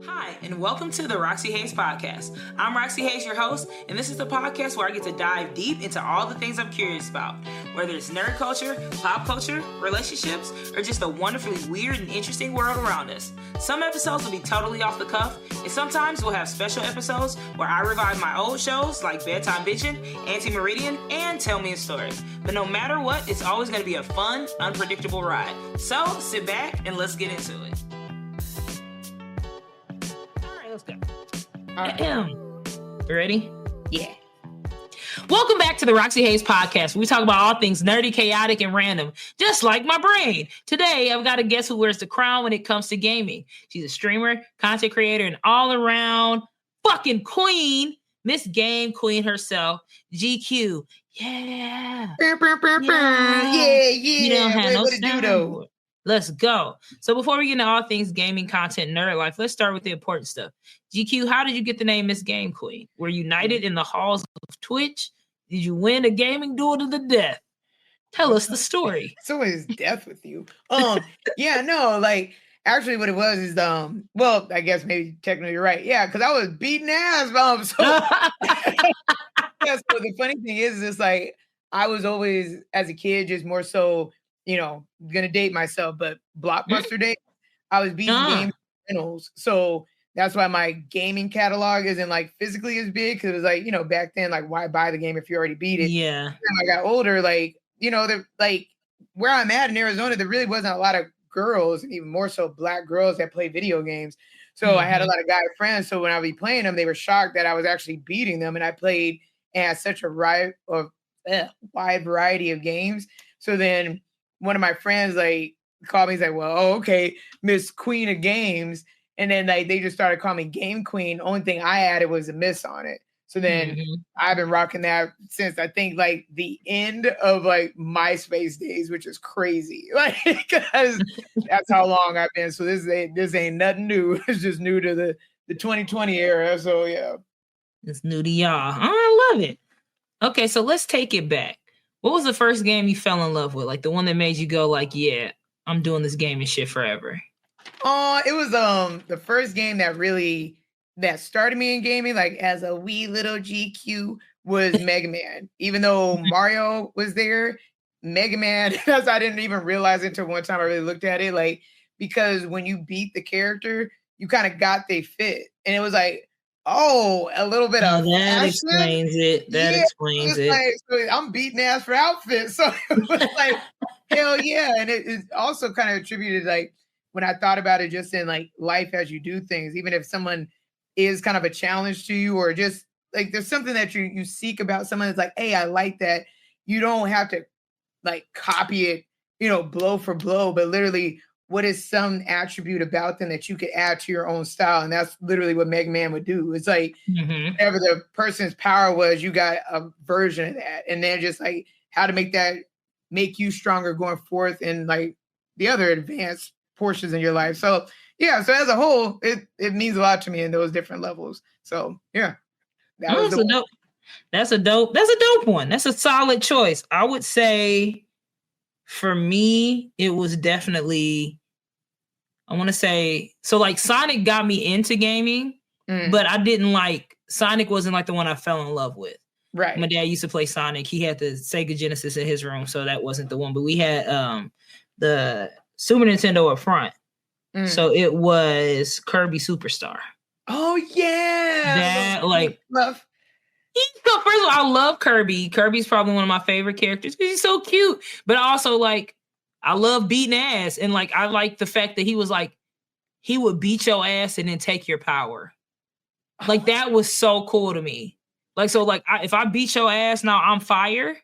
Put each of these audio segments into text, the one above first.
Hi, and welcome to the Roxxy Haze podcast. I'm Roxxy Haze, your host, and this is the podcast where I get to dive deep into all the things I'm curious about, whether it's nerd culture, pop culture, relationships, or just the wonderfully weird and interesting world around us. Some episodes will be totally off the cuff, and sometimes we'll have special episodes where I revive my old shows like Bedtime Bitchin', Anti-Meridian, and Tell Me a Story. But no matter what, it's always going to be a fun, unpredictable ride. So sit back and let's get into it. Let's go. All right. You ready? Yeah. Welcome back to the Roxxy Haze podcast, where we talk about all things nerdy, chaotic, and random, just like my brain. Today, I've got a guest who wears the crown when it comes to gaming. She's a streamer, content creator, and all-around fucking queen, Miss Game Queen herself, GQ. Yeah. Yeah. You don't have no what to do, though? Let's go. So before we get into all things gaming, content, nerd life, let's start with the important stuff. GQ, how did you get the name Miss Game Queen? Were you knighted in the halls of Twitch? Did you win a gaming duel to the death? Tell us the story. It's always death with you. Actually what it was is, well, I guess maybe technically you're right. Yeah, because I was beating ass, so yeah, so the funny thing is it's like I was always, as a kid, just more so, gonna date myself, but Blockbuster days, I was beating game rentals. So that's why my gaming catalog isn't like physically as big, because it was like, back then, like, why buy the game if you already beat it? Yeah. When I got older, where I'm at in Arizona, there really wasn't a lot of girls, and even more so black girls that play video games. So I had a lot of guy friends. So when I would be playing them, they were shocked that I was actually beating them. And I played and had such a wide variety of games. So then one of my friends called me. He's like, well, okay, Miss Queen of Games. And then they just started calling me Game Queen. Only thing I added was a miss on it. So then I've been rocking that since I think the end of MySpace days, which is crazy. Because that's how long I've been. So this ain't nothing new. It's just new to the 2020 era. So yeah. It's new to y'all. I love it. Okay, so let's take it back. What was the first game you fell in love with? Like the one that made you go yeah, I'm doing this gaming shit forever. It was the first game that started me in gaming, as a wee little GQ, was Mega Man. Even though Mario was there, Mega Man, I didn't even realize it until one time I really looked at it, because when you beat the character, you kind of got they fit. And it was a little bit of that fashion. Explains it. That explains it. So I'm beating ass for outfits. So it was hell yeah. And it also kind of attributed, when I thought about it just in life as you do things, even if someone is kind of a challenge to you, or just there's something that you seek about someone that's hey, I like that. You don't have to copy it, blow for blow, but literally what is some attribute about them that you could add to your own style? And that's literally what Mega Man would do. It's whatever the person's power was, you got a version of that. And then just how to make you stronger going forth in the other advanced portions in your life. So yeah, so as a whole, it means a lot to me in those different levels. So yeah. That's a dope one. That's a solid choice. I would say for me, it was definitely, I want to say, so Sonic got me into gaming, but I didn't Sonic wasn't the one I fell in love with. Right. My dad used to play Sonic. He had the Sega Genesis in his room, so that wasn't the one. But we had the Super Nintendo up front. So it was Kirby Superstar. Oh yeah. That love. So first of all, I love Kirby. Kirby's probably one of my favorite characters because he's so cute. But also, I love beating ass. And, I like the fact that he was, he would beat your ass and then take your power. That was so cool to me. If I beat your ass, now I'm fire.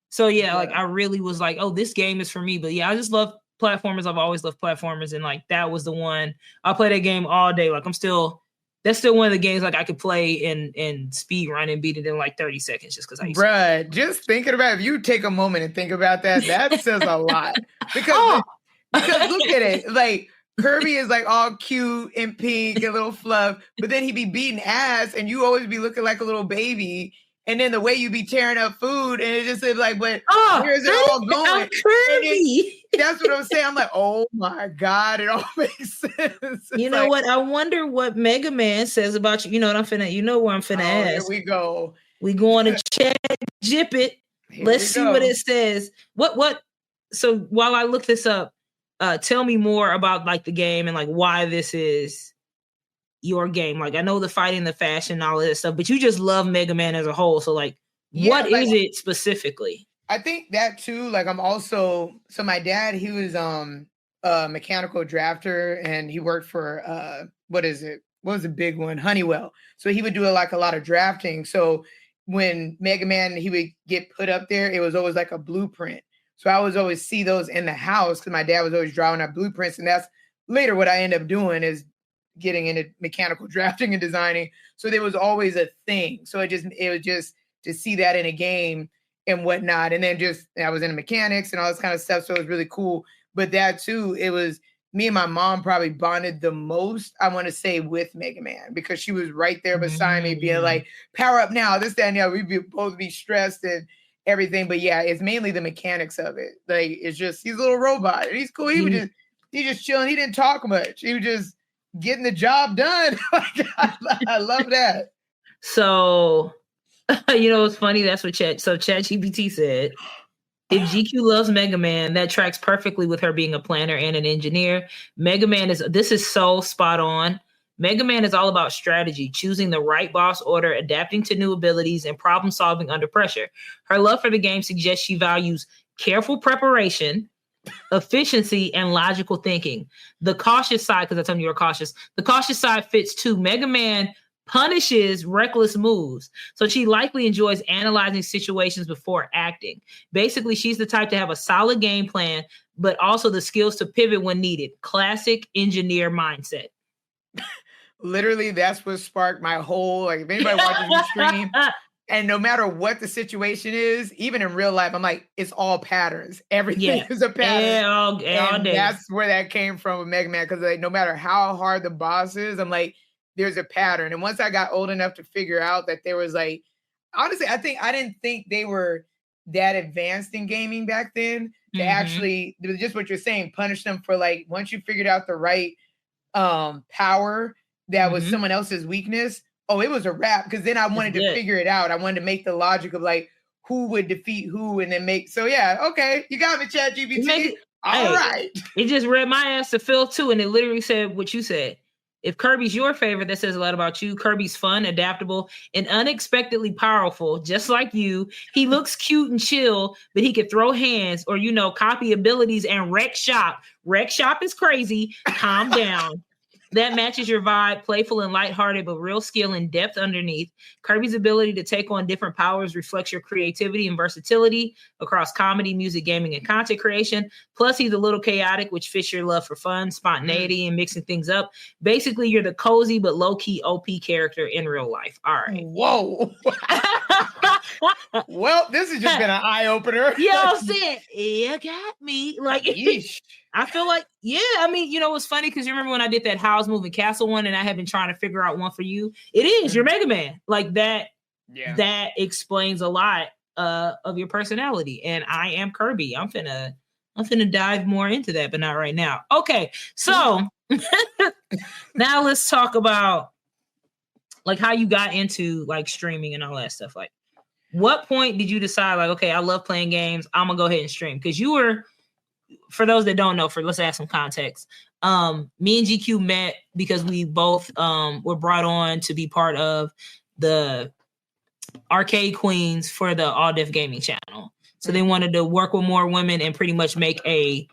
So, yeah, I really was oh, this game is for me. But, yeah, I just love platformers. I've always loved platformers. And, that was the one. I play that game all day. That's still one of the games I could play and speed run and beat it in 30 seconds just because I used to. Just thinking about, if you take a moment and think about that says a lot. Because look at it. Kirby is all cute and pink and little fluff, but then he be beating ass and you always be looking like a little baby. And then the way you be tearing up food, and it just is but where is it all going? That's what I'm saying. I'm like, oh my God, it all makes sense. It's You know what? I wonder what Mega Man says about you. You know what I'm finna, you know where I'm finna ask. Here we go. We going to chat Jip it. Let's see what it says. What so while I look this up, tell me more about like the game and like why this is your game. Like I know the fighting, the fashion, all of this stuff, but you just love Mega Man as a whole. So like, what is it specifically? I think that too. Like I'm also, so my dad, he was a mechanical drafter and he worked for what was the big one? Honeywell. So he would do like a lot of drafting. So when Mega Man, he would get put up there, it was always like a blueprint. So I was always see those in the house because my dad was always drawing up blueprints. And that's later what I end up doing is getting into mechanical drafting and designing. So there was always a thing. So it was just to see that in a game and whatnot. And then just, I was into mechanics and all this kind of stuff. So it was really cool. But that too, it was me and my mom probably bonded the most, I want to say, with Mega Man, because she was right there beside me being like, power up now, this, that, and yeah, we'd both be stressed and everything. But yeah, it's mainly the mechanics of it. Like, it's just, he's a little robot and he's cool. He just chilling. He didn't talk much. He was just getting the job done. I love that. So, you know, it's funny. That's what ChatGPT said. If GQ loves Mega Man, that tracks perfectly with her being a planner and an engineer. This is so spot on. Mega Man is all about strategy, choosing the right boss order, adapting to new abilities, and problem solving under pressure. Her love for the game suggests she values careful preparation, efficiency, and logical thinking. The cautious side, because I told you were cautious, the cautious side fits too. Mega Man punishes reckless moves. So she likely enjoys analyzing situations before acting. Basically, she's the type to have a solid game plan, but also the skills to pivot when needed. Classic engineer mindset. Literally, that's what sparked my whole, like, if anybody watches me stream, and no matter what the situation is, even in real life, I'm like, it's all patterns. Everything is a pattern. All day. That's where that came from with Mega Man, because like, no matter how hard the boss is, I'm like, there's a pattern. And once I got old enough to figure out that there was like, honestly, I didn't think they were that advanced in gaming back then to actually, just what you're saying, punish them for like, once you figured out the right power that was someone else's weakness, it was a wrap. Because then I wanted to figure it out. I wanted to make the logic of like, who would defeat who and then make, so yeah, okay, you got me, ChatGPT. All right. It just read my ass to Phil too, and it literally said what you said. If Kirby's your favorite, that says a lot about you. Kirby's fun, adaptable, and unexpectedly powerful, just like you. He looks cute and chill, but he could throw hands or, copy abilities and wreck shop. Wreck shop is crazy. Calm down. That matches your vibe, playful and lighthearted, but real skill and depth underneath. Kirby's ability to take on different powers reflects your creativity and versatility across comedy, music, gaming, and content creation. Plus, he's a little chaotic, which fits your love for fun, spontaneity, and mixing things up. Basically, you're the cozy but low-key OP character in real life. All right. Whoa. Well, this has just been an eye-opener. Yo, said, you got me. Like, yeesh. I feel like, it's funny because you remember when I did that House Moving Castle one and I have been trying to figure out one for you. It is your Mega Man. Like that, that explains a lot of your personality. And I am Kirby. I'm finna dive more into that, but not right now. Okay, so now let's talk about like how you got into like streaming and all that stuff. Like, what point did you decide like, okay, I love playing games, I'm gonna go ahead and stream? Because you were, for those that don't know, let's add some context. Me and GQ met because we both were brought on to be part of the Arcade Queens for the All Def Gaming channel. So they wanted to work with more women and pretty much make it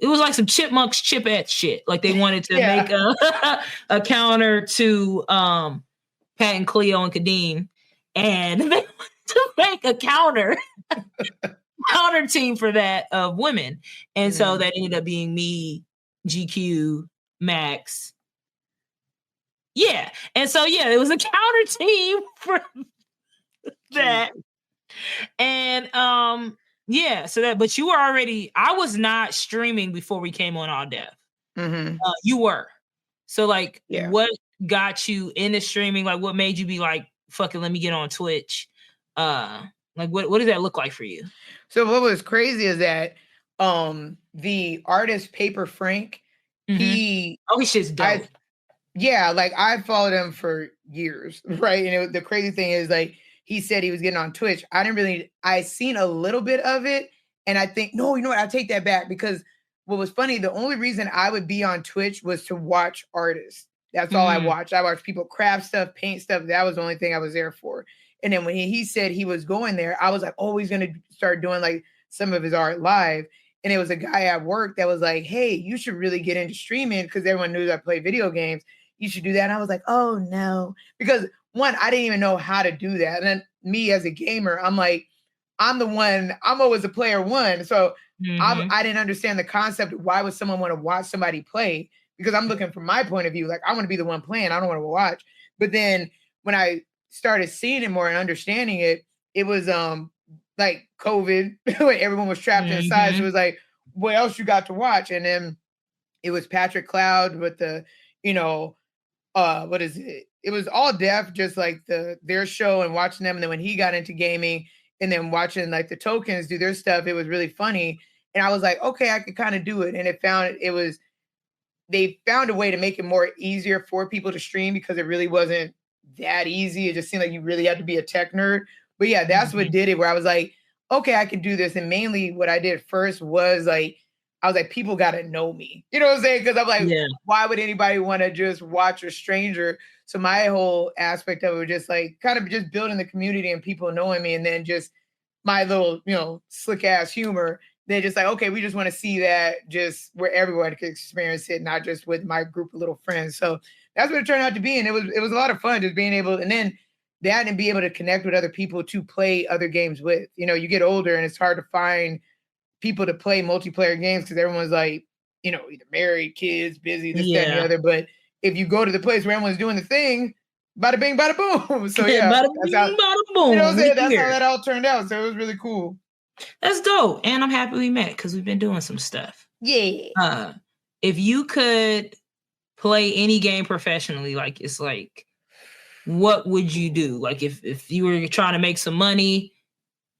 was like some chipmunks chipette shit. Like they wanted to make a counter to Pat and Cleo and Kadeem. And they wanted to make a counter team for that of women. And so that ended up being me, GQ, Max. Yeah. And so, it was a counter team for that. And, so that, but you were already, I was not streaming before we came on All Def. You were. So like, what got you into streaming? Like what made you be like, fuck it, let me get on Twitch? Like what does that look like for you? So what was crazy is that the artist Paper Frank, his shit's dope. I followed him for years, right? And the crazy thing is, like, he said he was getting on Twitch. I seen a little bit of it, and I think, no, you know what? I'll take that back, because what was funny, the only reason I would be on Twitch was to watch artists. That's all I watched. I watched people craft stuff, paint stuff. That was the only thing I was there for. And then when he said he was going there, I was like, oh, he's going to start doing like some of his art live. And it was a guy at work that was like, hey, you should really get into streaming, because everyone knew that I play video games. You should do that. And I was like, oh, no. Because one, I didn't even know how to do that. And then me as a gamer, I'm like, I'm always a player one. So I didn't understand the concept. Why would someone want to watch somebody play? Because I'm looking from my point of view, like, I want to be the one playing. I don't want to watch. But then when I started seeing it more and understanding it, it was like COVID, when everyone was trapped inside. So it was like, what else you got to watch? And then it was Patrick Cloud with the, what is it? It was all deaf, just like their show, and watching them. And then when he got into gaming, and then watching like the tokens do their stuff, it was really funny. And I was like, okay, I could kind of do it. And they found a way to make it more easier for people to stream, because it really wasn't that easy. It just seemed like you really had to be a tech nerd. But yeah, that's what did it, where I was like, okay, I can do this. And mainly what I did first was like, I was like, people got to know me. You know what I'm saying? Because I'm like, why would anybody want to just watch a stranger? So my whole aspect of it was just like kind of just building the community and people knowing me, and then just my little, slick ass humor. They're just like, okay, we just want to see that just where everyone could experience it, not just with my group of little friends. So that's what it turned out to be. And it was a lot of fun just being able, and then that, and be able to connect with other people to play other games with. You get older and it's hard to find people to play multiplayer games, because everyone's like, either married, kids, busy, this, that, and the other. But if you go to the place where everyone's doing the thing, bada bing, bada boom. So yeah, bada bing, bada boom. That's how that all turned out. So it was really cool. That's dope. And I'm happy we met, because we've been doing some stuff. Yeah. If you could play any game professionally, like, it's like, what would you do? Like, if you were trying to make some money,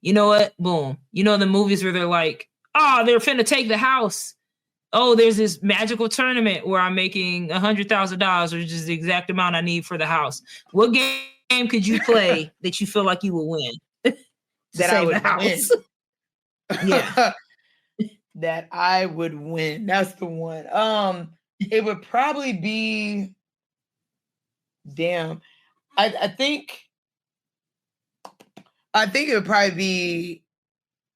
you know what? Boom. The movies where they're like, oh, they're finna take the house. Oh, there's this magical tournament where I'm making $100,000, which is the exact amount I need for the house. What game could you play that you feel like you will win? That I would win. Yeah. That I would win. That's the one. It would probably be, damn. I think it would probably be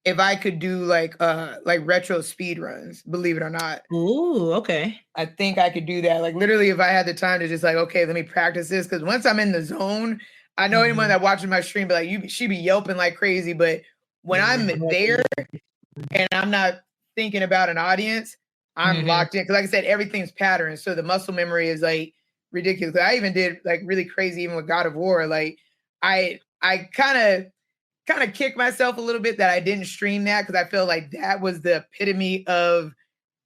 if I could do like retro speed runs, believe it or not. Ooh, okay. I think I could do that. Like, literally, if I had the time to just like, okay, let me practice this. Because once I'm in the zone, I know anyone that watches my stream, but like, she be yelping like crazy. But when I'm there and I'm not thinking about an audience, I'm locked in. Because like I said, everything's patterned. So the muscle memory is like ridiculous. I even did like really crazy, even with God of War. Like I kind of kicked myself a little bit that I didn't stream that, because I feel like that was the epitome of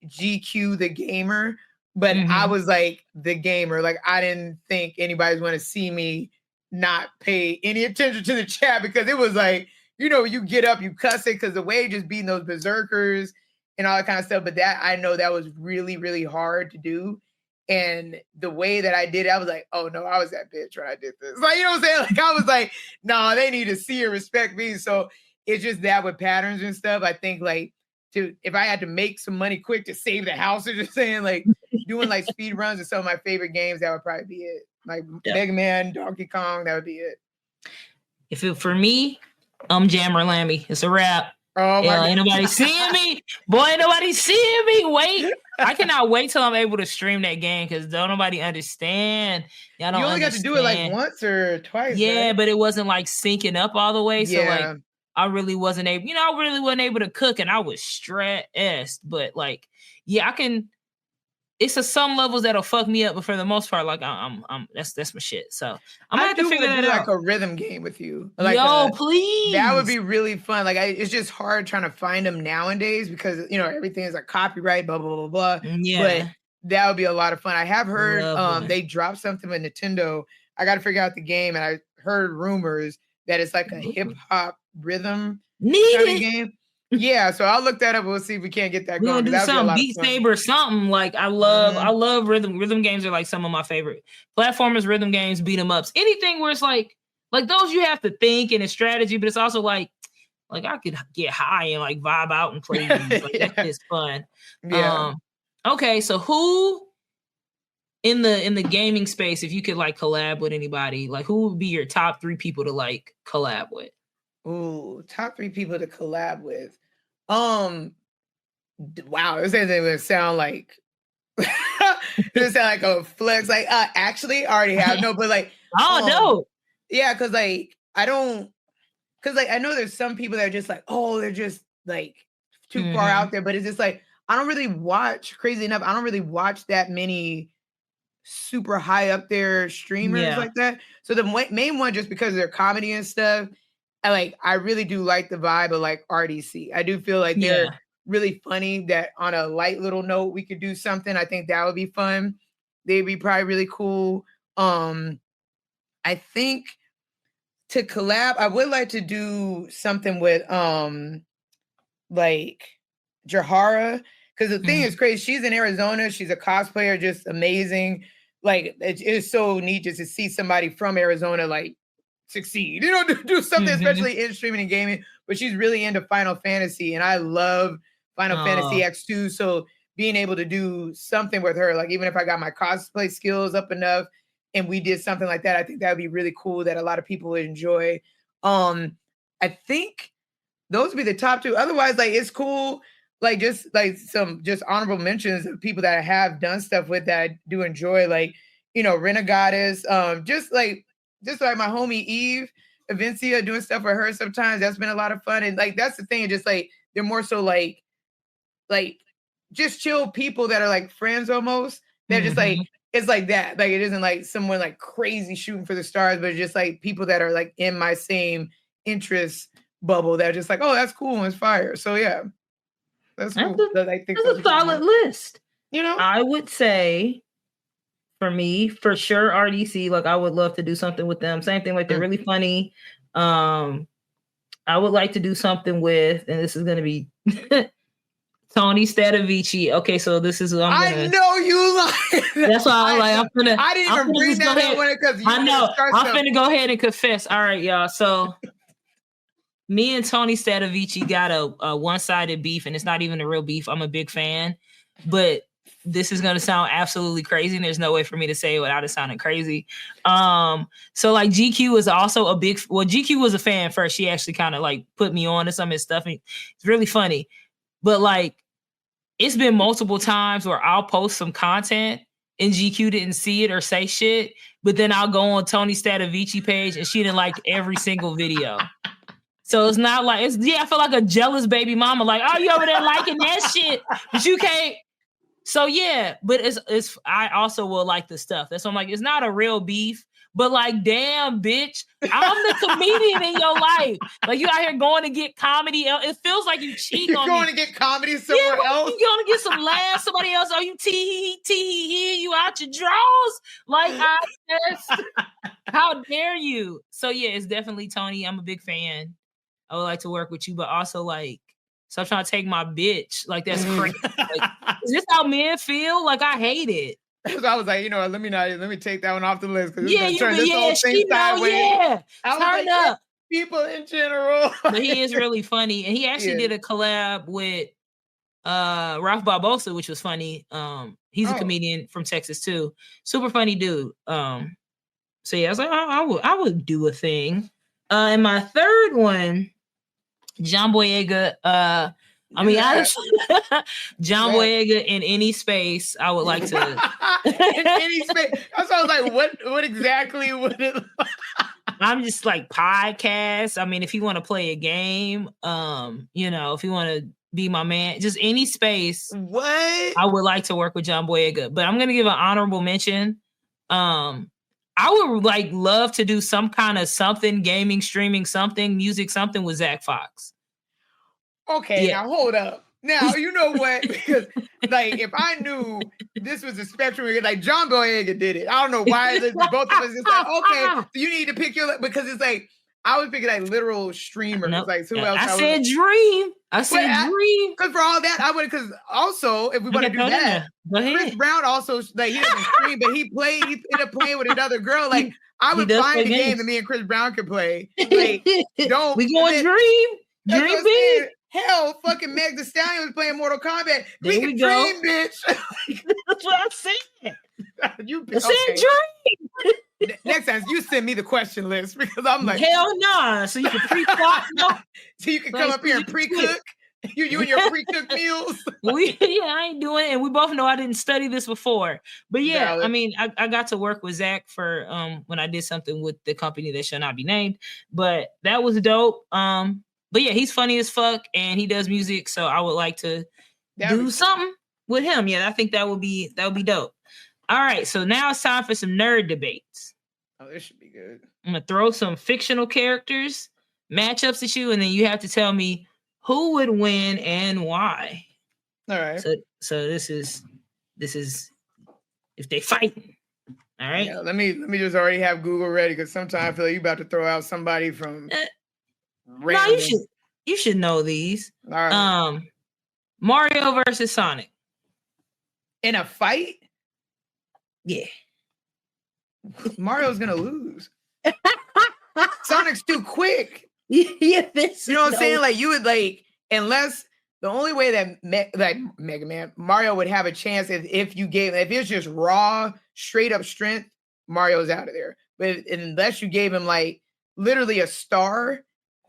GQ the gamer. But I was like the gamer. Like, I didn't think anybody's going to see me not pay any attention to the chat, because it was like, you get up, you cuss it, because the way just beating those berserkers and all that kind of stuff. But that, I know that was really, really hard to do. And the way that I did it, I was like, oh no, I was that bitch when I did this. Like, you know what I'm saying? Like, I was like, no, they need to see and respect me. So it's just that with patterns and stuff. I think like if I had to make some money quick to save the house, or just saying like doing like speed runs of some of my favorite games, that would probably be it. Like Mega Man, Donkey Kong, that would be it. For me, Jammer Lammy. It's a wrap. Oh my God. Ain't nobody seeing me. Boy, ain't nobody seeing me. Wait. I cannot wait till I'm able to stream that game, because don't nobody understand. Y'all don't only got to do it like once or twice. Yeah, right? but it wasn't like syncing up all the way. So like I really wasn't able, to cook, and I was stressed. But like, yeah, I can. It's some levels that'll fuck me up, but for the most part, like I'm that's my shit. So I'm gonna have to figure that out. Like a rhythm game with you, like please. That would be really fun. Like it's just hard trying to find them nowadays, because everything is like copyright, blah blah blah blah. Yeah, but that would be a lot of fun. I have heard they dropped something with Nintendo. I got to figure out the game, and I heard rumors that it's like a hip hop rhythm kind of game. Yeah, so I'll look that up. We'll see if we can't get that We're going. gonna do That would be a something, lot Beat of fun. Saber, something. Like I love rhythm games are like some of my favorite platformers, rhythm games, beat 'em ups, anything where it's like those you have to think and it's strategy, but it's also like I could get high and like vibe out and play these. Like that shit's fun. Yeah. Okay, so who in the gaming space, if you could like collab with anybody, like who would be your top 3 people to like collab with? Ooh, top 3 people to collab with. Wow, this doesn't even sound like this sound like a flex. Like, actually, I already have no, but like, no, yeah, because like I don't, because like I know there's some people that are just like, oh, they're just like too far out there, but it's just like I don't really watch. Crazy enough, I don't really watch that many super high up there streamers like that. So the main one, just because of their comedy and stuff, I really do like the vibe of like RDC. I do feel like they're really funny, that on a light little note we could do something. I think that would be fun. They'd be probably really cool. I think to collab, I would like to do something with like Jahara, because the thing is crazy. She's in Arizona. She's a cosplayer, just amazing. Like it is so neat just to see somebody from Arizona like succeed, do something, especially in streaming and gaming. But she's really into Final Fantasy, and I love Final Fantasy X2. So being able to do something with her, like even if I got my cosplay skills up enough and we did something like that, I think that would be really cool, that a lot of people would enjoy. I think those would be the top 2. Otherwise, like it's cool, like just like some just honorable mentions of people that I have done stuff with that I do enjoy, like Renegoddess, just like my homie Eve Avencia, doing stuff with her sometimes. That's been a lot of fun. And like that's the thing, just like they're more so like just chill people that are like friends almost. They're just like, it's like that. Like it isn't like someone like crazy shooting for the stars, but just like people that are like in my same interest bubble that are just like, oh, that's cool and it's fire. So yeah. That's cool. I think that's a solid list. I would say for me, for sure, RDC, like I would love to do something with them. Same thing, like they're really funny. I would like to do something with, and this is going to be Tony Stadavici. Okay, so this is I know you like. That's why I didn't even bring that up because I know. I'm finna go ahead and confess. All right, y'all. So me and Tony Stadavici got a one-sided beef, and it's not even a real beef. I'm a big fan, but this is gonna sound absolutely crazy, and there's no way for me to say it without it sounding crazy. So like GQ is also GQ was a fan first. She actually kind of like put me on to some of his stuff. And it's really funny, but like it's been multiple times where I'll post some content and GQ didn't see it or say shit, but then I'll go on Tony Stadavici page and she didn't like every single video. So it's not like I feel like a jealous baby mama. Like, oh, you over there liking that shit, but you can't. So yeah, but it's I also will like the stuff. That's why I'm like, it's not a real beef, but like, damn, bitch, I'm the comedian in your life. Like you out here going to get comedy. It feels like you cheating on me. You're going to get comedy somewhere else. You going to get some laughs. Somebody else. Oh, you tee you out your drawers. Like how dare you? So yeah, it's definitely Tony. I'm a big fan. I would like to work with you, but also like, stop trying to take my bitch. Like that's crazy. Like, is this how men feel? Like I hate it. So I was like, let me take that one off the list because turn this whole thing sideways. Yeah, turn up. People in general. But he is really funny, and he actually did a collab with Ralph Barbosa, which was funny. He's a comedian from Texas too. Super funny dude. So yeah, I was like, I would do a thing. And my third one, John Boyega. Honestly, John Boyega in any space, I would like to. In any space. That's why I was like, what exactly would it? I'm just like podcasts. I mean, if you want to play a game, if you want to be my man, just any space. What? I would like to work with John Boyega, but I'm gonna give an honorable mention. I would like love to do some kind of something, gaming, streaming, something, music, something with Zach Fox. Okay, now hold up. Now, you know what? Because, like, if I knew this was a spectrum, like, John Boyega did it. I don't know why both of us. It's like, okay, so you need to pick because it's like, I was picking like literal streamers. Like, who else? I said dream. I said Dream. Because for all that, I would. Because also, if we want to do that, Chris Brown also like he doesn't scream, but he ended up playing with another girl. Like I would find a game that me and Chris Brown could play. Like don't we going Dream big. Hell, fucking Meg Thee Stallion was playing Mortal Kombat. There we go. Dream, bitch. That's what I said. I said Dream. Next time you send me the question list because I'm like, hell nah. So you can pre-plot, so you can come up here and pre-cook. You and your pre-cooked meals. I ain't doing it. And we both know I didn't study this before. But yeah, I mean, I got to work with Zach for when I did something with the company that shall not be named. But that was dope. But yeah, he's funny as fuck and he does music. So I would like to do something with him. Yeah, I think that would be dope. All right, so now it's time for some nerd debates. Oh, this should be good. I'm gonna throw some fictional characters, matchups at you, and then you have to tell me who would win and why. All right. So this is if they fight. All right. Yeah, let me just already have Google ready because sometimes I feel like you about to throw out somebody from. No, you should know these. All right. Mario versus Sonic. In a fight? Yeah. Mario's gonna lose. Sonic's too quick. Yeah, you know what I'm saying? Like you would like, unless the only way that Mega Man Mario would have a chance if it's just raw, straight up strength, Mario's out of there. But unless you gave him like literally a star,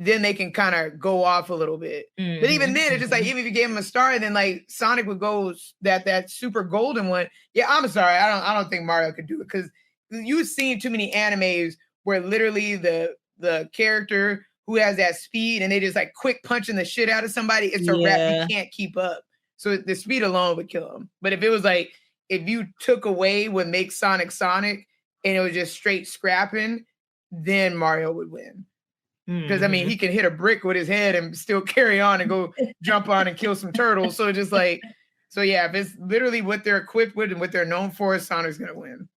then they can kind of go off a little bit. Mm-hmm. But even then, it's just like, even if you gave him a star, then like Sonic would go that super golden one. Yeah, I'm sorry. I don't think Mario could do it because you've seen too many animes where literally the character who has that speed and they just like quick punching the shit out of somebody, it's a wrap. You can't keep up. So the speed alone would kill him. But if it was like, if you took away what makes Sonic and it was just straight scrapping, then Mario would win. Because I mean, he can hit a brick with his head and still carry on and go jump on and kill some turtles. So just like, yeah, if it's literally what they're equipped with and what they're known for, Sonic's gonna win.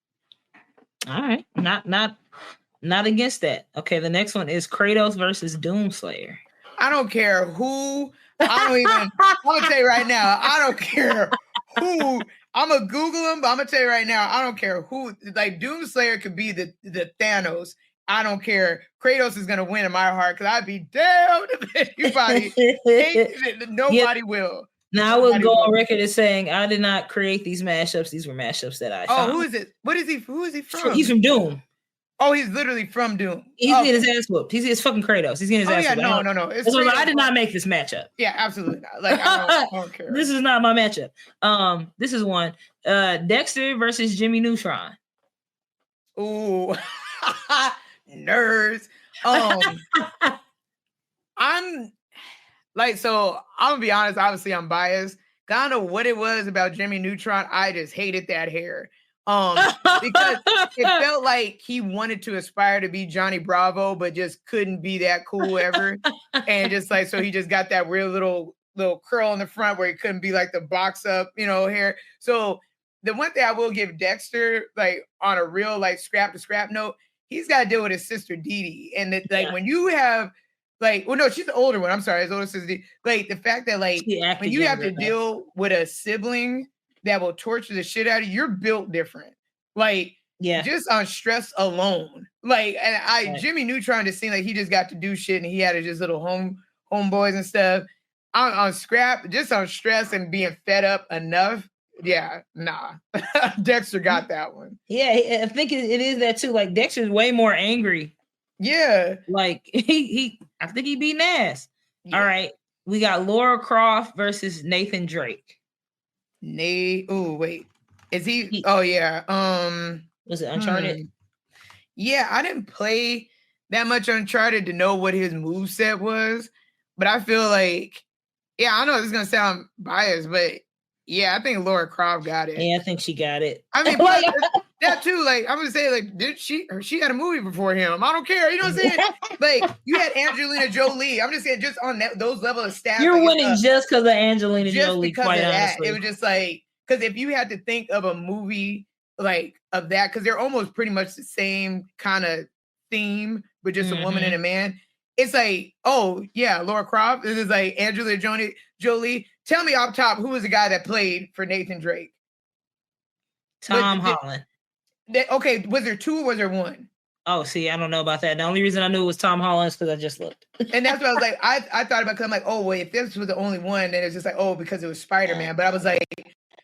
All right, not against that. Okay, the next one is Kratos versus Doomslayer. I don't care who. I'm gonna tell you right now. I don't care who. I'm gonna Google him, but I'm gonna tell you right now. I don't care who. Like Doomslayer could be the Thanos. I don't care. Kratos is gonna win in my heart because I'd be damned if anybody. Nobody will. Now I will go on record as saying I did not create these mashups. These were mashups that I found. Who is it? What is he? Who is he from? He's from Doom. Oh, he's literally from Doom. He's getting his ass whooped. He's fucking Kratos. He's getting his ass whooped. No. I did not make this matchup. Yeah, absolutely not. Like I don't care. This is not my matchup. This is one. Dexter versus Jimmy Neutron. Ooh. Nerds. I'm gonna be honest. Obviously, I'm biased. I don't know what it was about Jimmy Neutron. I just hated that hair. Because it felt like he wanted to aspire to be Johnny Bravo, but just couldn't be that cool ever. And just like, so he just got that real little curl in the front where he couldn't be like the box up, hair. So the one thing I will give Dexter, like on a real like scrap to scrap note, he's got to deal with his sister Dee Dee. And that, like, when you have like, well, no, she's the older one. I'm sorry, his older sister Dee. Like the fact that like when you have to deal with a sibling that will torture the shit out of you, you're built different. Like, just on stress alone. Like, and Jimmy Neutron just seemed like he just got to do shit and he had his little homeboys and stuff. On scrap, just on stress and being fed up enough. Yeah, nah. Dexter got that one. Yeah, I think it is that too. Like Dexter's way more angry. Yeah. Like I think he beat ass. Yeah. All right. We got Lara Croft versus Nathan Drake. Oh, wait. Is he? Oh, yeah. Was it Uncharted? Yeah, I didn't play that much Uncharted to know what his moveset was, but I feel like, I know this is gonna sound biased, but I think Lara Croft got it. Yeah, I think she got it. I mean, but that too. Like, I'm gonna say, like, did she had a movie before him? I don't care. You know what I'm saying? Like, you had Angelina Jolie. I'm just saying, just on those level of stats, you're winning just because of Angelina Jolie. Because quite of that, honestly, it was just like, because if you had to think of a movie like of that, because they're almost pretty much the same kind of theme, but just a woman and a man. it's like, oh yeah, Laura Croft. This is like Angelina Jolie. Tell me off top, who was the guy that played for Nathan Drake? Tom Holland. Okay, was there 2 or was there 1? Oh, see, I don't know about that. The only reason I knew it was Tom Holland is because I just looked. And that's what I was like. I thought about, because I'm like, oh wait, if this was the only one, then it's just like, oh, because it was Spider-Man. But I was like,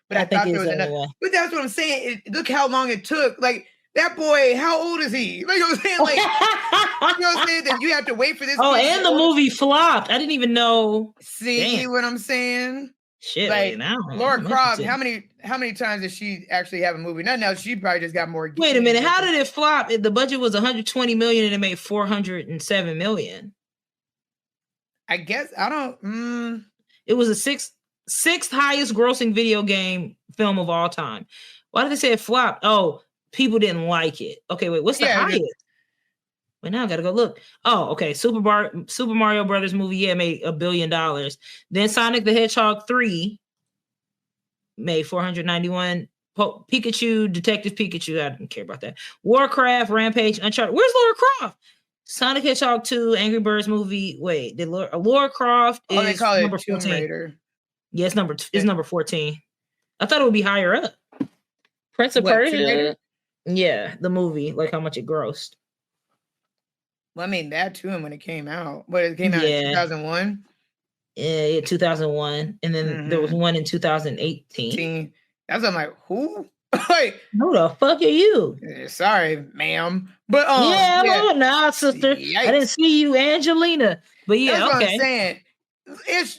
but I thought there was another. But that's what I'm saying. Look how long it took. Like, that boy, how old is he? Like, you know what I'm saying? Like, you know what I'm saying? That you have to wait for this. Oh, and the movie flopped. I didn't even know. See what I'm saying? Shit, like now Laura Croft, how many times did she actually have a movie? Nothing else. She probably just got more. Wait a minute, how did it flop? The budget was 120 million and it made 407 million. I guess I don't. It was the sixth highest grossing video game film of all time. Why did they say it flopped? Oh, people didn't like it. Okay, wait, what's the highest? Wait, now I gotta go look. Oh, okay. Super Mario Brothers movie, made $1 billion. Then Sonic the Hedgehog 3 made 491. Pikachu, Detective Pikachu, I didn't care about that. Warcraft, Rampage, Uncharted. Where's Laura Croft? Sonic Hedgehog 2, Angry Birds movie. Wait, did Laura Croft is they call number it 14. Raider. Yeah, it's number 14. I thought it would be higher up. Prince of Persia. Yeah, the movie, like how much it grossed. Well, I mean, that too, when it came out. But it came out in 2001? Yeah, 2001. And then there was one in 2018. That's I'm like, who? Like, who the fuck are you? Sorry, ma'am. But nah, sister. Yikes. I didn't see you, Angelina. But yeah, that's what I'm saying. It's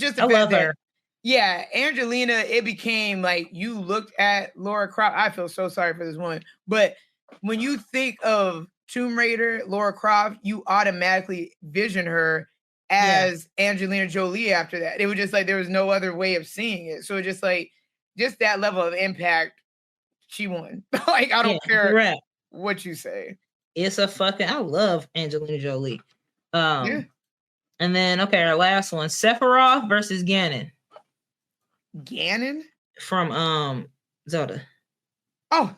just the fact that, yeah, Angelina, it became like, you looked at Laura Croft. I feel so sorry for this woman. But when you think of Tomb Raider, Laura Croft, you automatically vision her as Angelina Jolie after that. It was just like, there was no other way of seeing it. So just like, just that level of impact, she won. Like, I don't care what you say. It's I love Angelina Jolie. And then, okay, our last one, Sephiroth versus Ganon. Ganon? From Zelda. Oh,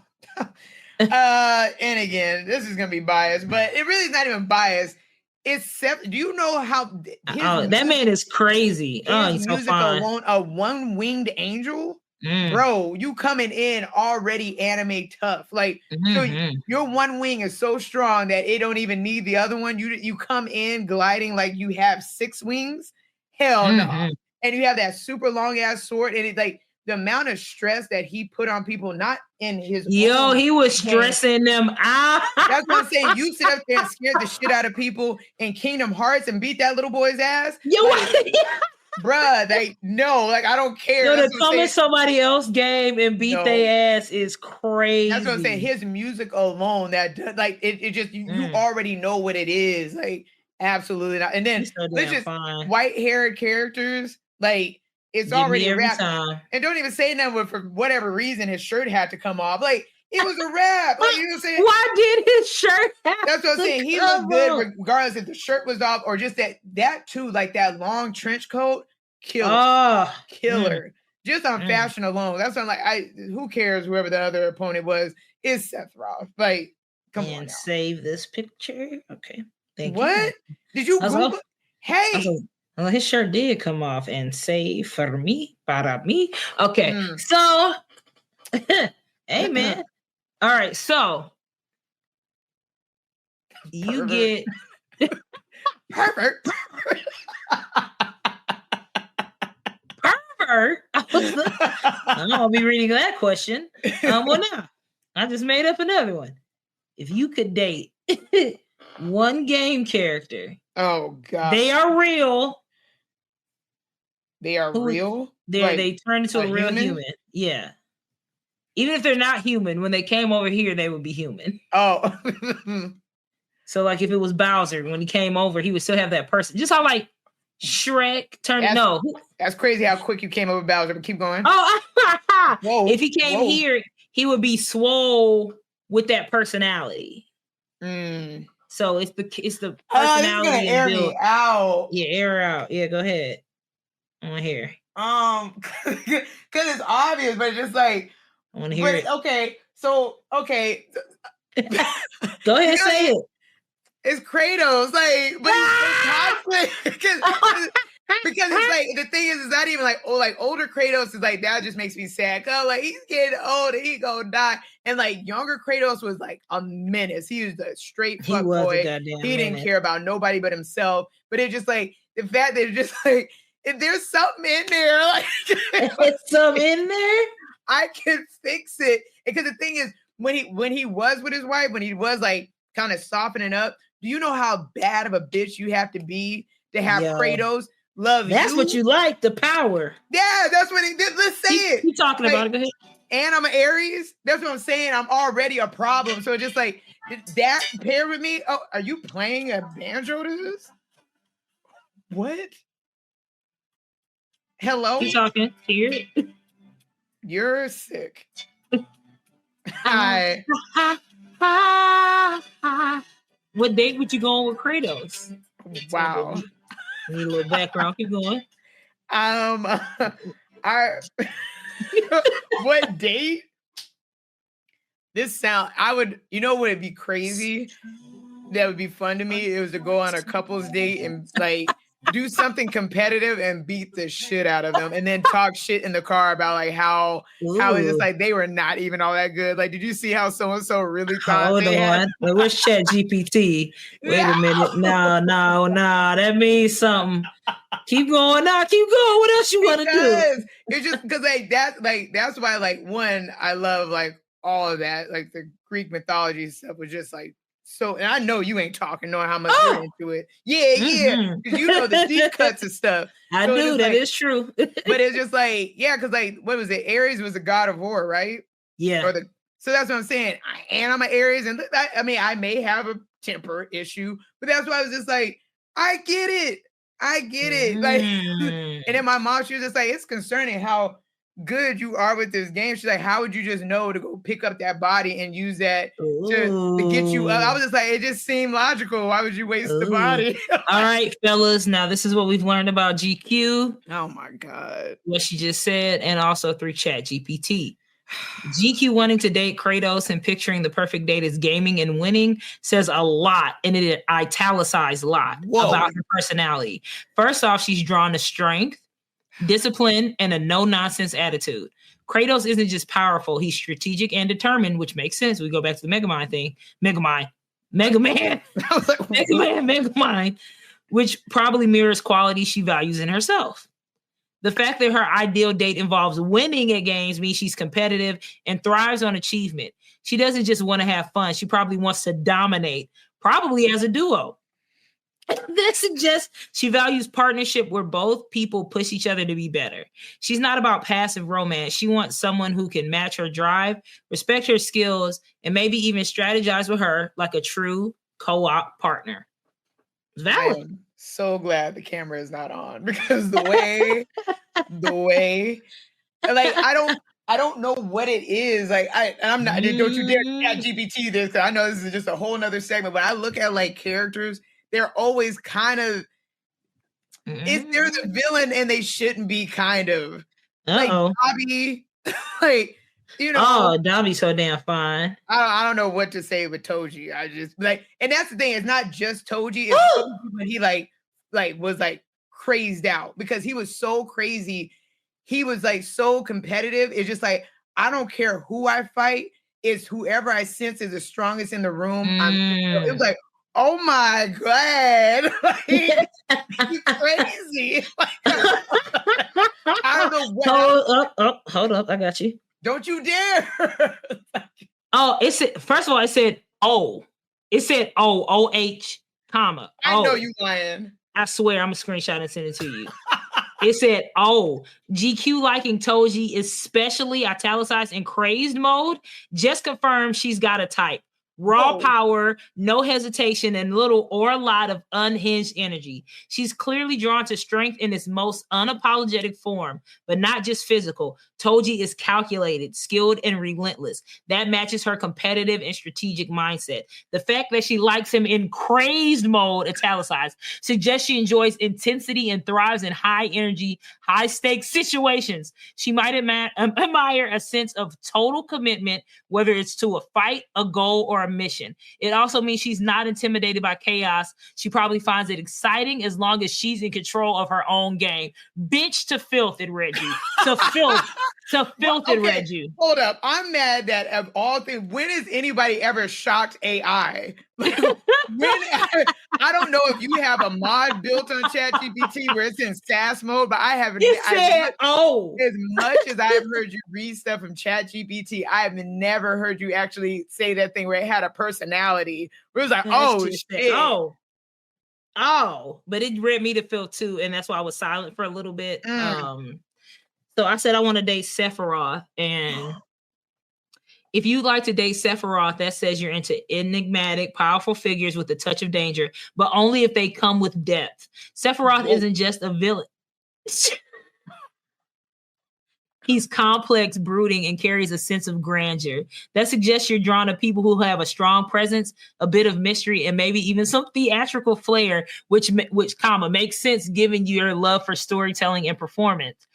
and again, this is gonna be biased, but it really is not even biased. It's do you know how that man is crazy? He's so fine. Alone, a one-winged angel, bro. You coming in already anime tough, like so your one wing is so strong that it don't even need the other one. You come in gliding like you have 6 wings. Hell no, and you have that super long ass sword, and it's like the amount of stress that he put on people, not in his he was stressing them out. That's what I'm saying. You sit up there and scared the shit out of people in Kingdom Hearts and beat that little boy's ass. Bruh, I don't care. To come in somebody else's game and beat their ass is crazy. That's what I'm saying. His music alone, it just you already know what it is. Like, absolutely not. And then there's just white-haired characters, like, it's already a rap. And don't even say nothing, for whatever reason his shirt had to come off. Like, it was a rap. Like, you know what I'm saying? Why did his shirt have That's what I'm saying. He looked good regardless if the shirt was off or just that too, like that long trench coat, killer. Just on fashion alone. That's what I'm like, who cares whoever the other opponent was? It's Seth Roth. Like, come on now. Save this picture. Okay. Thank you. What? Did you Google? Hey. Well, his shirt did come off and say for me, para me. Okay, so, hey man. All right, so you get pervert. I'm gonna be reading that question. Well, now I just made up another one. If you could date one game character, oh god, they are real. They are real? They turn into a real human? Yeah. Even if they're not human, when they came over here, they would be human. Oh. So, like, if it was Bowser, when he came over, he would still have that person. Just how, like, Shrek turned... That's crazy how quick you came over Bowser, but keep going. Oh, if he came here, he would be swole with that personality. So, it's the personality. This is air me out. Yeah, air out. Yeah, go ahead. I want to hear. Because it's obvious, but it's just like, I want to hear it. Okay, so okay. Go ahead, say it. It's Kratos, like, but he's so toxic because it's like the thing is, it's not even like older Kratos is like that just makes me sad. Cause like he's getting old and he gonna die, and like younger Kratos was like a menace. He was a straight fuck boy. He didn't care about nobody but himself. But it's just like the fact that it's just like if there's something in there, like it's something in there, I can fix it. Because the thing is, when he was with his wife, when he was like kind of softening up. Do you know how bad of a bitch you have to be to have Kratos love That's you? what you like, the power. Yeah, that's what he did. Let's say it. You talking like, about it. Go ahead. And I'm an Aries. That's what I'm saying. I'm already a problem. So just like that paired with me. Oh, are you playing a banjo to this? What? Hello? You talking? Hear it? You're sick. Hi. What date would you go on with Kratos? Wow. Need a little background. Keep going. What date? Would it be crazy? That would be fun to me. It was to go on a couple's date and like do something competitive and beat the shit out of them, and then talk shit in the car about like how it's just like they were not even all that good. Like, did you see how so and so really thought? Hold on, where's Chat GPT? Wait a minute, no, that means something. Keep going now, keep going. What else you want to do? It's just because that's why like one I love like all of that, like the Greek mythology stuff was just like. So, and I know you ain't talking, knowing how much you're into it. Yeah, because you know the deep cuts and stuff. I do. That is true. But it's just like, because like, what was it? Aries was the god of war, right? Yeah. So that's what I'm saying. I'm an Aries, and I may have a temper issue, but that's why I was just like, I get it. Like, and then my mom, she was just like, it's concerning how good you are with this game. She's like, how would you just know to go pick up that body and use that to get you up? I was just like, it just seemed logical. Why would you waste the body? All right, fellas. Now this is what we've learned about GQ. Oh my God. What she just said, and also through Chat GPT. GQ wanting to date Kratos and picturing the perfect date as gaming and winning says a lot, and it italicized a lot about her personality. First off, she's drawn to strength, discipline, and a no-nonsense attitude. Kratos isn't just powerful, he's strategic and determined, which makes sense. We go back to the Mega Man thing. Mega Man. Which probably mirrors qualities she values in herself. The fact that her ideal date involves winning at games means she's competitive and thrives on achievement. She doesn't just want to have fun. She probably wants to dominate, probably as a duo. That suggests she values partnership where both people push each other to be better. She's not about passive romance. She wants someone who can match her drive, respect her skills, and maybe even strategize with her like a true co-op partner. Valid. I am so glad the camera is not on, because the way, like, I don't know what it is. Like, I'm not, don't you dare Chat GPT this, because I know this is just a whole nother segment, but I look at like characters, they're always kind of, if they're the villain and they shouldn't be, kind of. Like Dobby, like, you know. Oh, Dobby's so damn fine. I don't know what to say with Toji. I just like, and that's the thing. It's not just Toji. It's Toji, but he like was like crazed out because he was so crazy. He was like so competitive. It's just like, I don't care who I fight. It's whoever I sense is the strongest in the room. It was like, oh my God. Like, he's crazy. Like, I don't know what. Hold up. I got you. Don't you dare. It said, first of all, it said O. It said O-H, comma. I know you lying. I swear I'm a screenshot and send it to you. It said, GQ liking Toji, especially italicized in crazed mode, just confirmed she's got a type. Raw power, no hesitation, and little or a lot of unhinged energy. She's clearly drawn to strength in its most unapologetic form, but not just physical. Toji is calculated, skilled, and relentless. That matches her competitive and strategic mindset. The fact that she likes him in crazed mode, italicized, suggests she enjoys intensity and thrives in high energy, high stakes situations. She might admire a sense of total commitment, whether it's to a fight, a goal, or a a mission. It also means she's not intimidated by chaos. She probably finds it exciting as long as she's in control of her own game. Bitch, to filth, it read you. To filth. To filth, it read you. Hold up. I'm mad that of all things, when has anybody ever shocked AI? Like, I don't know if you have a mod built on ChatGPT where it's in SAS mode, but I haven't. As much as I've heard you read stuff from ChatGPT, I have never heard you actually say that thing where it had a personality. Where it was like, shit. But it read me to filth too, and that's why I was silent for a little bit. So I said I want to date Sephiroth, and if you'd like to date Sephiroth, that says you're into enigmatic, powerful figures with a touch of danger, but only if they come with depth. Sephiroth isn't just a villain. He's complex, brooding, and carries a sense of grandeur. That suggests you're drawn to people who have a strong presence, a bit of mystery, and maybe even some theatrical flair, which makes sense given your love for storytelling and performance.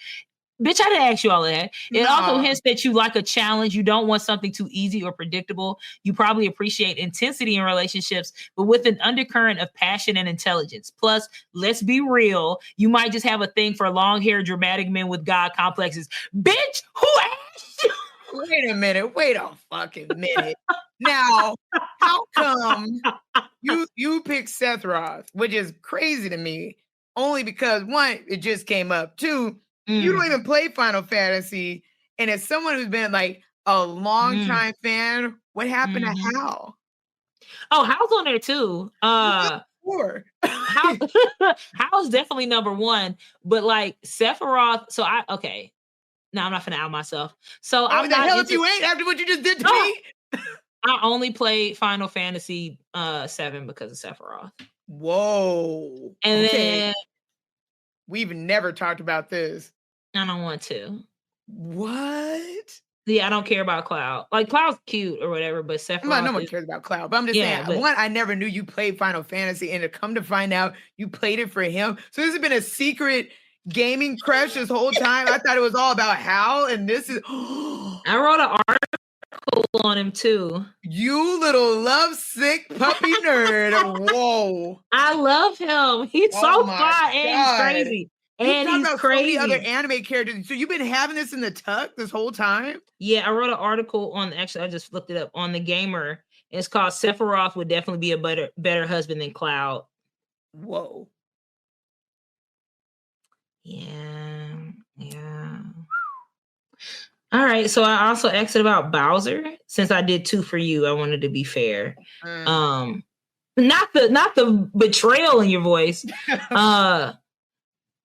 Bitch, I didn't ask you all of that. It also hints that you like a challenge. You don't want something too easy or predictable. You probably appreciate intensity in relationships, but with an undercurrent of passion and intelligence. Plus, let's be real, you might just have a thing for long-haired, dramatic men with God complexes. Bitch, who asked you? Wait a fucking minute. Now, how come you picked Sephiroth, which is crazy to me, only because, one, it just came up. Two, you don't even play Final Fantasy. And as someone who's been like a long time fan, what happened to Hal? Oh, Hal's on there too. Hal's definitely number one. But like Sephiroth, now I'm not finna out myself. So I'm the hell if you ain't after what you just did to me. I only play Final Fantasy 7 because of Sephiroth. Whoa. And then we've never talked about this. I don't want to. What? Yeah, I don't care about Cloud. Like, Cloud's cute or whatever, but Sephiroth... No one cares about Cloud. But I'm just saying, one, I never knew you played Final Fantasy, and to come to find out you played it for him. So this has been a secret gaming crush this whole time. I thought it was all about Hal, and this is... I wrote an article on him, too. You little lovesick puppy nerd. Whoa. I love him. He's so fly and he's crazy. And he's crazy. So many other anime characters. So you've been having this in the tuck this whole time? Yeah, I wrote an article on, actually, I just looked it up, on The Gamer. It's called Sephiroth Would Definitely Be a Better Husband Than Cloud. Whoa. Yeah. All right, so I also asked about Bowser. Since I did 2 for you, I wanted to be fair. Not the betrayal in your voice.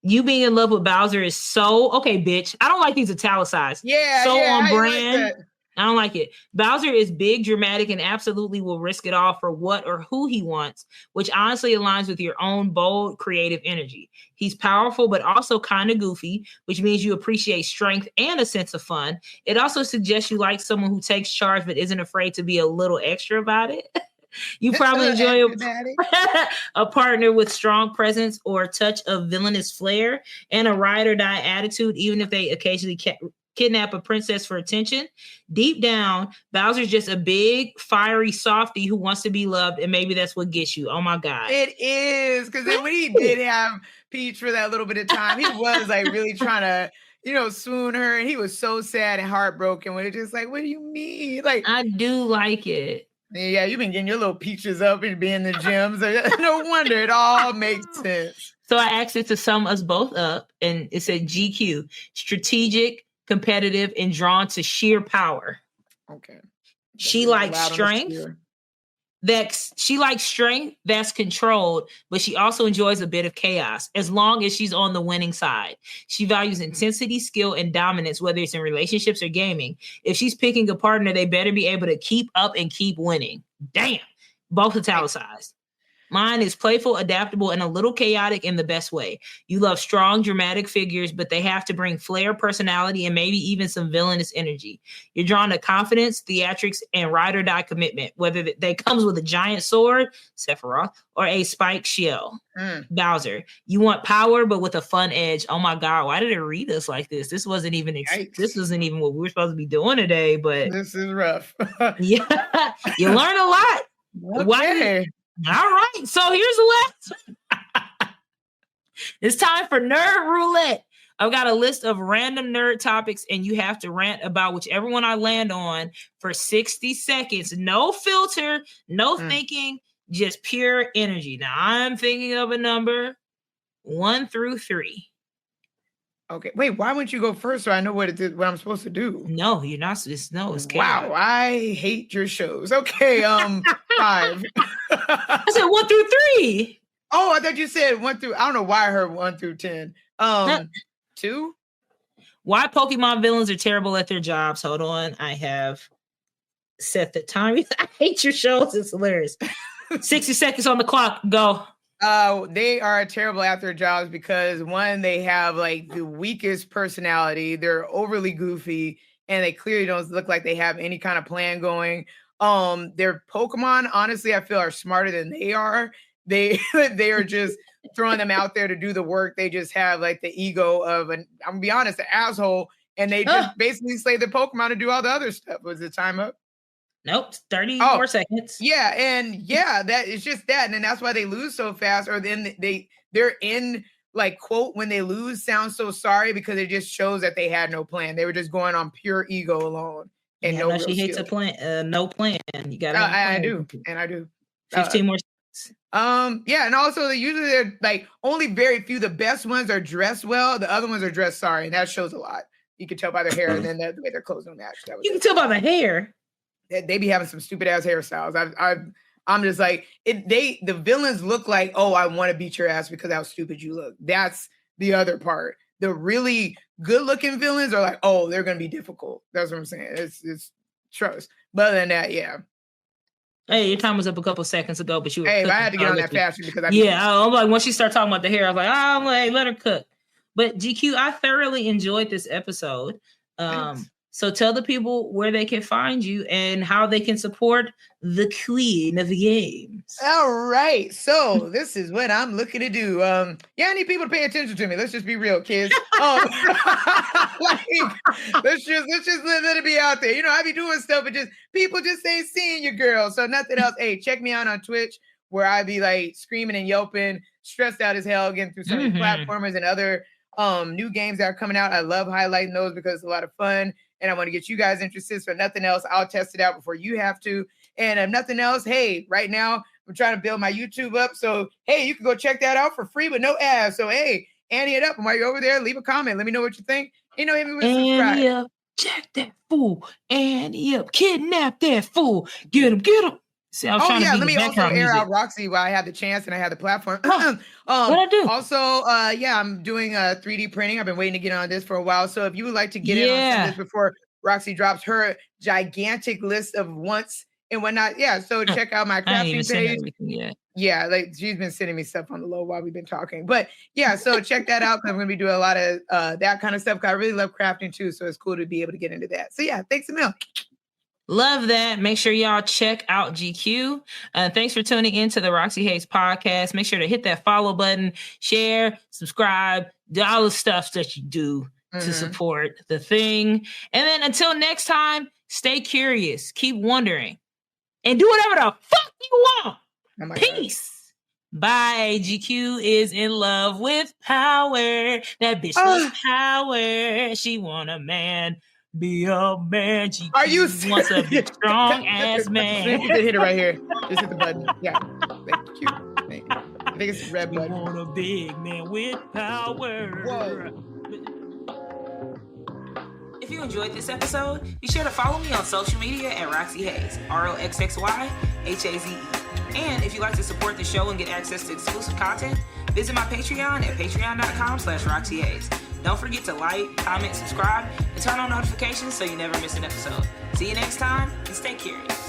You being in love with Bowser is so okay, bitch. I don't like these italicized. On brand. Like I don't like it. Bowser is big, dramatic, and absolutely will risk it all for what or who he wants, which honestly aligns with your own bold, creative energy. He's powerful, but also kind of goofy, which means you appreciate strength and a sense of fun. It also suggests you like someone who takes charge, but isn't afraid to be a little extra about it. You probably enjoy a partner with strong presence or a touch of villainous flair and a ride or die attitude, even if they occasionally kidnap a princess for attention. Deep down, Bowser's just a big, fiery softie who wants to be loved, and maybe that's what gets you. Oh my God. It is, because when he did have Peach for that little bit of time, he was like really trying to, swoon her, and he was so sad and heartbroken when it just like, what do you mean? Like, I do like it. Yeah, you've been getting your little peaches up and being in the gym. So no wonder it all makes sense. So I asked it to sum us both up, and it said GQ, strategic, competitive, and drawn to sheer power. Okay. She likes strength. She likes strength that's controlled, but she also enjoys a bit of chaos as long as she's on the winning side. She values intensity, skill, and dominance, whether it's in relationships or gaming. If she's picking a partner, they better be able to keep up and keep winning. Damn. Both italicized. Mine is playful, adaptable, and a little chaotic in the best way. You love strong, dramatic figures, but they have to bring flair, personality, and maybe even some villainous energy. You're drawn to confidence, theatrics, and ride or die commitment, whether they comes with a giant sword, Sephiroth, or a spiked shell, Bowser. You want power, but with a fun edge. Oh my God, why did it read us like this? This wasn't even what we were supposed to be doing today, but this is rough. Yeah, you learn a lot. Okay. All right, so here's the last. It's time for Nerd Roulette. I've got a list of random nerd topics, and you have to rant about whichever one I land on for 60 seconds. No filter, no thinking, just pure energy. Now, I'm thinking of a number 1 through 3. Okay, wait, why wouldn't you go first so I know what I'm supposed to do? No, you're not. It's chaos. Wow, I hate your shows. Okay, 5. I said 1 through 3. Oh, I thought you said 1 through. I don't know why I heard 1 through 10. 2. Why Pokemon villains are terrible at their jobs. Hold on, I have set the time. I hate your shows. It's hilarious. 60 seconds on the clock. Go. They are terrible at their jobs because one, they have like the weakest personality. They're overly goofy, and they clearly don't look like they have any kind of plan going. Their Pokemon, honestly, I feel are smarter than they are. They are just throwing them out there to do the work. They just have like the ego of I'm gonna be honest, an asshole, and they just basically slay the Pokemon to do all the other stuff. Was the time up? Nope, 30 more seconds. Yeah, and that it's just that, and that's why they lose so fast. Or then they're in like quote when they lose sounds so sorry because it just shows that they had no plan. They were just going on pure ego alone. And yeah, no, she hates a plan. No plan. You got. I do. 15 more seconds. Yeah, and also usually they're like only very few. The best ones are dressed well. The other ones are dressed sorry, and that shows a lot. You can tell by their hair, and then the way their clothes don't match. You can tell by the hair. They be having some stupid ass hairstyles. I'm just like the villains look like, oh, I want to beat your ass because how stupid you look. That's the other part. The really good looking villains are like, oh, they're gonna be difficult. That's what I'm saying. It's trust. But other than that, yeah. Hey, your time was up a couple seconds ago, but you were but I had to get on that faster because I'm like, once she started talking about the hair, I was like, I'm like, let her cook. But GQ, I thoroughly enjoyed this episode. Thanks. So tell the people where they can find you and how they can support the queen of the games. All right. So this is what I'm looking to do. I need people to pay attention to me. Let's just be real, kids. Let's just let it be out there. You know, I be doing stuff, but just people just ain't seeing you, girl. So nothing else. Hey, check me out on Twitch where I be like screaming and yelping, stressed out as hell, getting through some of these platformers and other new games that are coming out. I love highlighting those because it's a lot of fun. And I want to get you guys interested. So nothing else, I'll test it out before you have to. And if nothing else, hey, right now I'm trying to build my YouTube up. So, hey, you can go check that out for free with no ads. So, hey, Annie it up. And while you're over there, leave a comment. Let me know what you think. You know, hit me with subscribe. Annie up, check that fool. Annie up, kidnap that fool. Get him. See, I was trying to let me also air out Roxxy while I had the chance and I had the platform. What I do? Also, I'm doing 3D printing. I've been waiting to get on this for a while. So if you would like to get in on this before Roxxy drops her gigantic list of wants and whatnot, so check out my crafting page. Yeah, like she's been sending me stuff on the low while we've been talking. But so check that out because I'm going to be doing a lot of that kind of stuff. I really love crafting too, so it's cool to be able to get into that. So thanks a million. Love that. Make sure y'all check out GQ. Thanks for tuning in to the Roxxy Haze podcast. Make sure to hit that follow button, share, subscribe, do all the stuff that you do to support the thing. And then until next time, stay curious, keep wondering, and do whatever the fuck you want. Peace. God. Bye. GQ is in love with power. That bitch loves power. She want a man. Be a man. GQ are you wants a big strong ass man. You can hit it right here. Just hit the button. Yeah. Thank you. I think it's the red button. Want a big man with power. Whoa. If you enjoyed this episode, be sure to follow me on social media at Roxxy Haze, ROXXYHAZE. And if you'd like to support the show and get access to exclusive content, visit my Patreon at patreon.com/Roxxy Haze. Don't forget to like, comment, subscribe, and turn on notifications so you never miss an episode. See you next time, and stay curious.